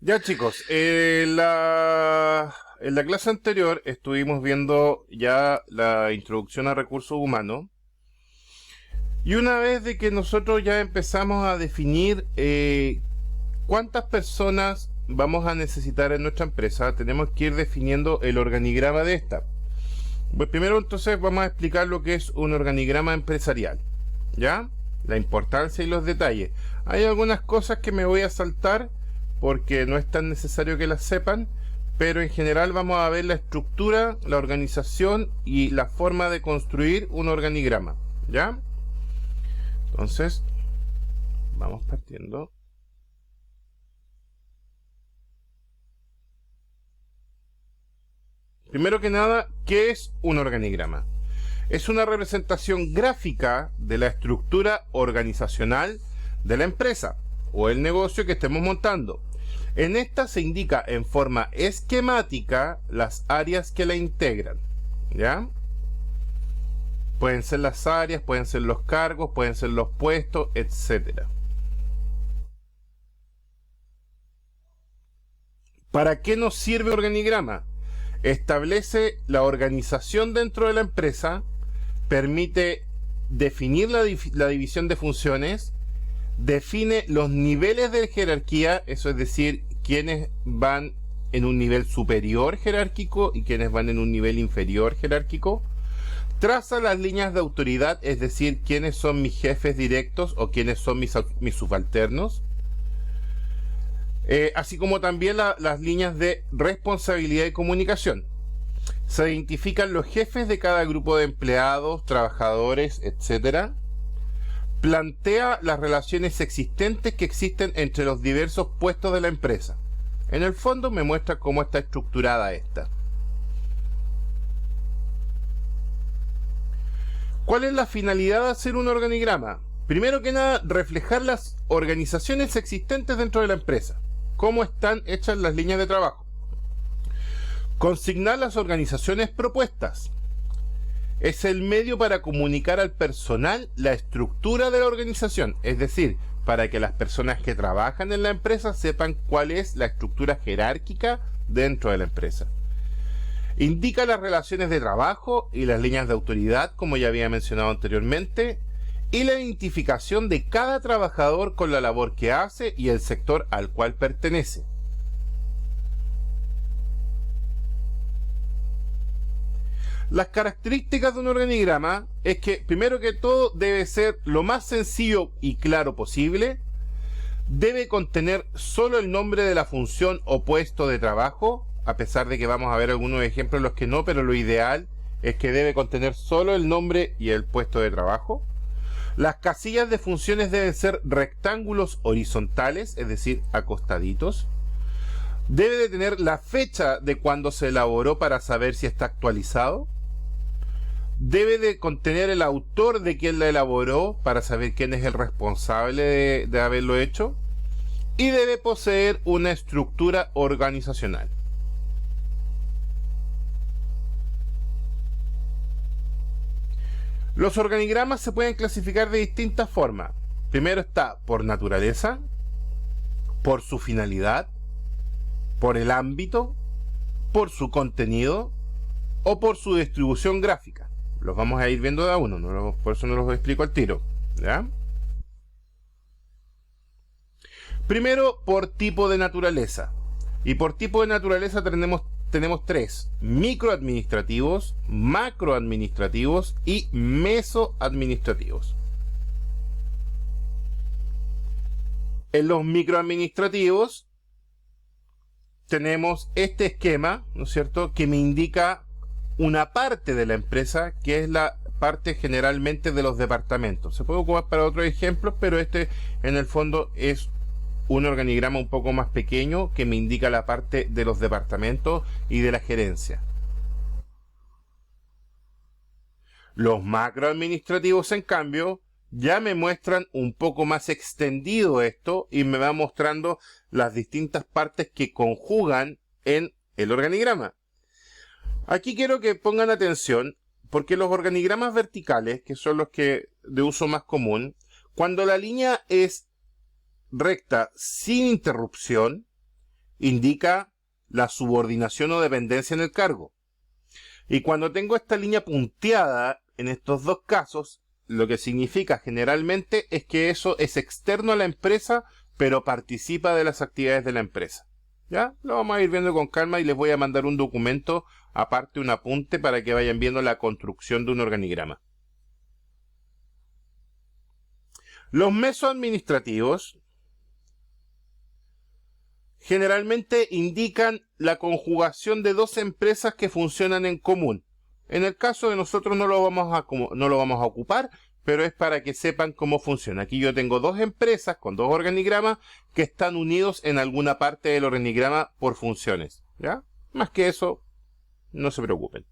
Ya chicos, en la clase anterior estuvimos viendo ya la introducción a recursos humanos y una vez de que nosotros ya empezamos a definir cuántas personas vamos a necesitar en nuestra empresa, tenemos que ir definiendo el organigrama de esta. Pues primero entonces vamos a explicar lo que es un organigrama empresarial, ¿ya? La importancia y los detalles. Hay algunas cosas que me voy a saltar porque no es tan necesario que las sepan, pero en general vamos a ver la estructura, la organización y la forma de construir un organigrama, ¿ya? Entonces, vamos partiendo. Primero que nada, ¿qué es un organigrama? Es una representación gráfica de la estructura organizacional de la empresa o el negocio que estemos montando. En esta se indica en forma esquemática las áreas que la integran, ¿ya? Pueden ser las áreas, pueden ser los cargos, pueden ser los puestos, etc. ¿Para qué nos sirve el organigrama? Establece la organización dentro de la empresa, permite definir la división de funciones, define los niveles de jerarquía, eso es decir, quiénes van en un nivel superior jerárquico y quiénes van en un nivel inferior jerárquico, traza las líneas de autoridad, es decir, quiénes son mis jefes directos o quiénes son mis subalternos, así como también las líneas de responsabilidad y comunicación. Se identifican los jefes de cada grupo de empleados, trabajadores, etc. Plantea las relaciones existentes que existen entre los diversos puestos de la empresa. En el fondo me muestra cómo está estructurada esta. ¿Cuál es la finalidad de hacer un organigrama? Primero que nada, reflejar las organizaciones existentes dentro de la empresa. Cómo están hechas las líneas de trabajo. Consignar las organizaciones propuestas. Es el medio para comunicar al personal la estructura de la organización, es decir, para que las personas que trabajan en la empresa sepan cuál es la estructura jerárquica dentro de la empresa. Indica las relaciones de trabajo y las líneas de autoridad, como ya había mencionado anteriormente, y la identificación de cada trabajador con la labor que hace y el sector al cual pertenece. Las características de un organigrama es que, primero que todo, debe ser lo más sencillo y claro posible, debe contener solo el nombre de la función o puesto de trabajo, a pesar de que vamos a ver algunos ejemplos en los que no, pero lo ideal es que debe contener solo el nombre y el puesto de trabajo. Las casillas de funciones deben ser rectángulos horizontales, es decir, acostaditos. Debe de tener la fecha de cuando se elaboró para saber si está actualizado. Debe de contener el autor de quien la elaboró para saber quién es el responsable de haberlo hecho. Y debe poseer una estructura organizacional. Los organigramas se pueden clasificar de distintas formas. Primero está por naturaleza, por su finalidad, por el ámbito, por su contenido o por su distribución gráfica. Los vamos a ir viendo de a uno, por eso no los explico al tiro, ¿ya? Primero, por tipo de naturaleza. Y por tipo de naturaleza tenemos tres: microadministrativos, macroadministrativos y mesoadministrativos. En los microadministrativos tenemos este esquema, ¿no es cierto?, que me indica una parte de la empresa, que es la parte generalmente de los departamentos. Se puede ocupar para otros ejemplos, pero este en el fondo es un organigrama un poco más pequeño que me indica la parte de los departamentos y de la gerencia. Los macroadministrativos, en cambio, ya me muestran un poco más extendido esto y me va mostrando las distintas partes que conjugan en el organigrama. Aquí quiero que pongan atención porque los organigramas verticales, que son los que de uso más común, cuando la línea es recta sin interrupción, indica la subordinación o dependencia en el cargo. Y cuando tengo esta línea punteada en estos dos casos, lo que significa generalmente es que eso es externo a la empresa, pero participa de las actividades de la empresa. ¿Ya? Lo vamos a ir viendo con calma y les voy a mandar un documento, aparte un apunte, para que vayan viendo la construcción de un organigrama. Los mesoadministrativos generalmente indican la conjugación de dos empresas que funcionan en común. En el caso de nosotros no lo vamos a ocupar, pero es para que sepan cómo funciona. Aquí yo tengo dos empresas con dos organigramas que están unidos en alguna parte del organigrama por funciones. ¿Ya? Más que eso, no se preocupen.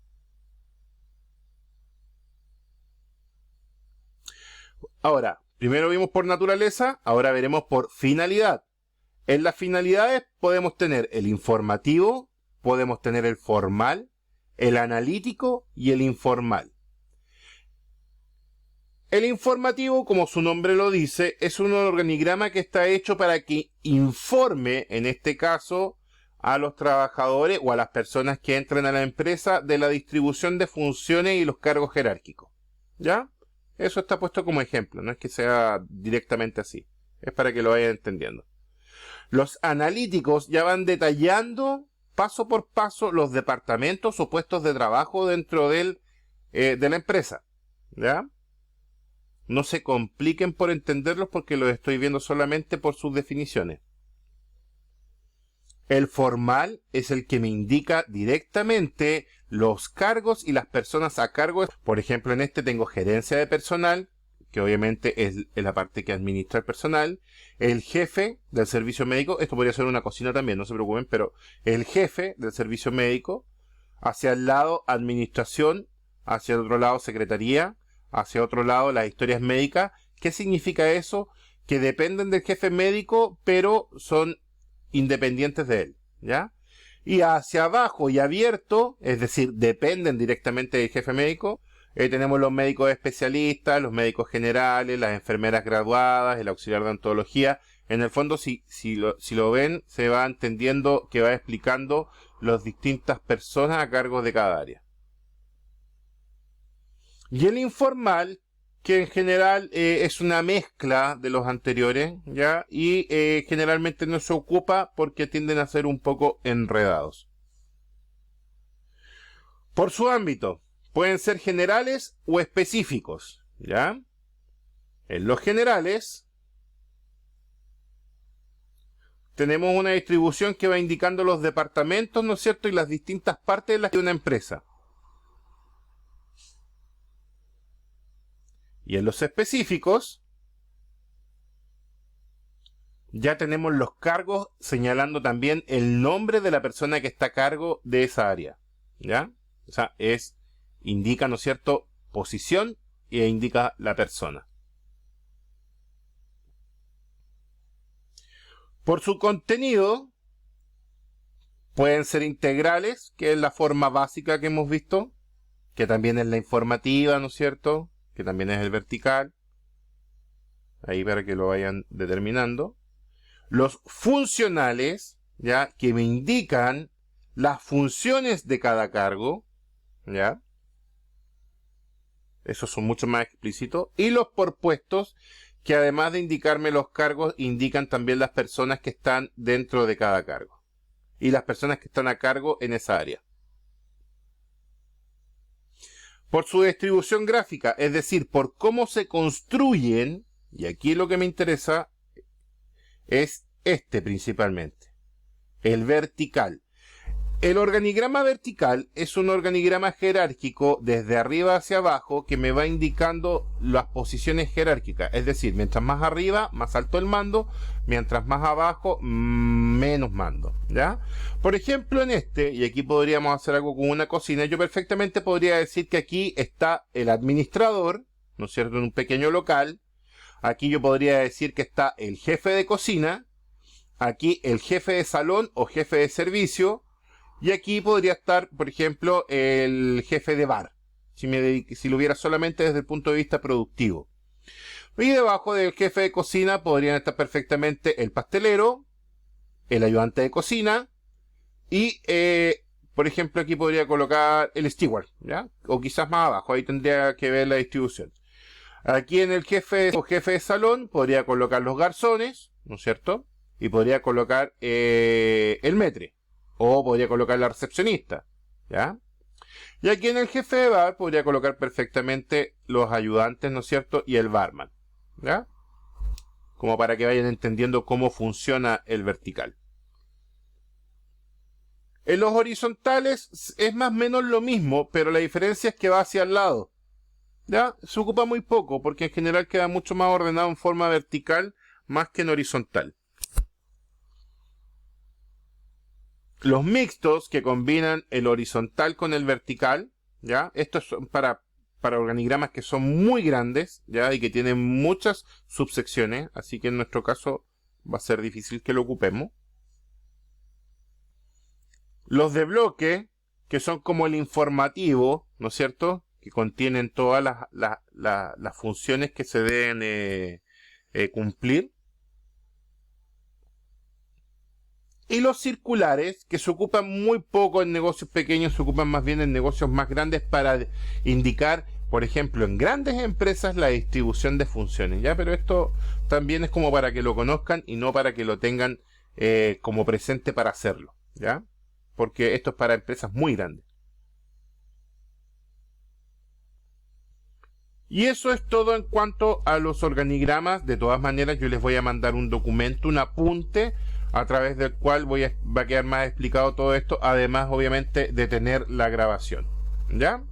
Ahora, primero vimos por naturaleza, ahora veremos por finalidad. En las finalidades podemos tener el informativo, podemos tener el formal, el analítico y el informal. El informativo, como su nombre lo dice, es un organigrama que está hecho para que informe, en este caso, a los trabajadores o a las personas que entran a la empresa de la distribución de funciones y los cargos jerárquicos. ¿Ya? Eso está puesto como ejemplo, no es que sea directamente así. Es para que lo vayan entendiendo. Los analíticos ya van detallando paso por paso los departamentos o puestos de trabajo dentro de la empresa. ¿Ya? No se compliquen por entenderlos porque los estoy viendo solamente por sus definiciones. El formal es el que me indica directamente los cargos y las personas a cargo. Por ejemplo, en este tengo gerencia de personal, que obviamente es la parte que administra el personal. El jefe del servicio médico, esto podría ser una cocina también, no se preocupen, pero el jefe del servicio médico, hacia el lado administración, hacia el otro lado secretaría, hacia otro lado las historias médicas. ¿Qué significa eso? Que dependen del jefe médico, pero son independientes de él, ¿ya? Y hacia abajo y abierto, es decir, dependen directamente del jefe médico, tenemos los médicos especialistas, los médicos generales, las enfermeras graduadas, el auxiliar de odontología. En el fondo, si lo ven, se va entendiendo que va explicando las distintas personas a cargo de cada área. Y el informal, que en general es una mezcla de los anteriores, ¿ya? Y generalmente no se ocupa porque tienden a ser un poco enredados. Por su ámbito, pueden ser generales o específicos, ¿ya? En los generales, tenemos una distribución que va indicando los departamentos, ¿no es cierto? Y las distintas partes de una empresa. Y en los específicos, ya tenemos los cargos señalando también el nombre de la persona que está a cargo de esa área. ¿Ya? O sea, indica, ¿no es cierto?, posición e indica la persona. Por su contenido, pueden ser integrales, que es la forma básica que hemos visto, que también es la informativa, ¿no es cierto?, que también es el vertical, ahí para que lo vayan determinando. Los funcionales, ya, que me indican las funciones de cada cargo, ya, esos son mucho más explícitos. Y los por puestos, que además de indicarme los cargos, indican también las personas que están dentro de cada cargo y las personas que están a cargo en esa área. Por su distribución gráfica, es decir, por cómo se construyen, y aquí lo que me interesa es principalmente, el vertical. El organigrama vertical es un organigrama jerárquico desde arriba hacia abajo que me va indicando las posiciones jerárquicas. Es decir, mientras más arriba, más alto el mando, mientras más abajo, menos mando, ¿ya? Por ejemplo, en y aquí podríamos hacer algo con una cocina, yo perfectamente podría decir que aquí está el administrador, ¿no es cierto?, en un pequeño local. Aquí yo podría decir que está el jefe de cocina, aquí el jefe de salón o jefe de servicio, y aquí podría estar, por ejemplo, el jefe de bar, si lo hubiera solamente desde el punto de vista productivo. Y debajo del jefe de cocina podrían estar perfectamente el pastelero, el ayudante de cocina y, por ejemplo, aquí podría colocar el steward, ¿ya? O quizás más abajo, ahí tendría que ver la distribución. Aquí en el jefe de salón podría colocar los garzones, ¿no es cierto? Y podría colocar el maître, o podría colocar la recepcionista, ¿ya? Y aquí en el jefe de bar podría colocar perfectamente los ayudantes, ¿no es cierto? Y el barman, ¿ya? Como para que vayan entendiendo cómo funciona el vertical. En los horizontales es más o menos lo mismo, pero la diferencia es que va hacia el lado, ¿ya? Se ocupa muy poco, porque en general queda mucho más ordenado en forma vertical, más que en horizontal. Los mixtos que combinan el horizontal con el vertical, ¿ya? Estos son para organigramas que son muy grandes, ¿ya? Y que tienen muchas subsecciones, así que en nuestro caso va a ser difícil que lo ocupemos. Los de bloque, que son como el informativo, ¿no es cierto? Que contienen todas las funciones que se deben cumplir. Y los circulares, que se ocupan muy poco en negocios pequeños, se ocupan más bien en negocios más grandes para indicar, por ejemplo, en grandes empresas la distribución de funciones, ¿ya? Pero esto también es como para que lo conozcan y no para que lo tengan como presente para hacerlo, ¿ya? Porque esto es para empresas muy grandes. Y eso es todo en cuanto a los organigramas. De todas maneras, yo les voy a mandar un documento, un apunte, a través del cual va a quedar más explicado todo esto, además obviamente de tener la grabación, ¿ya?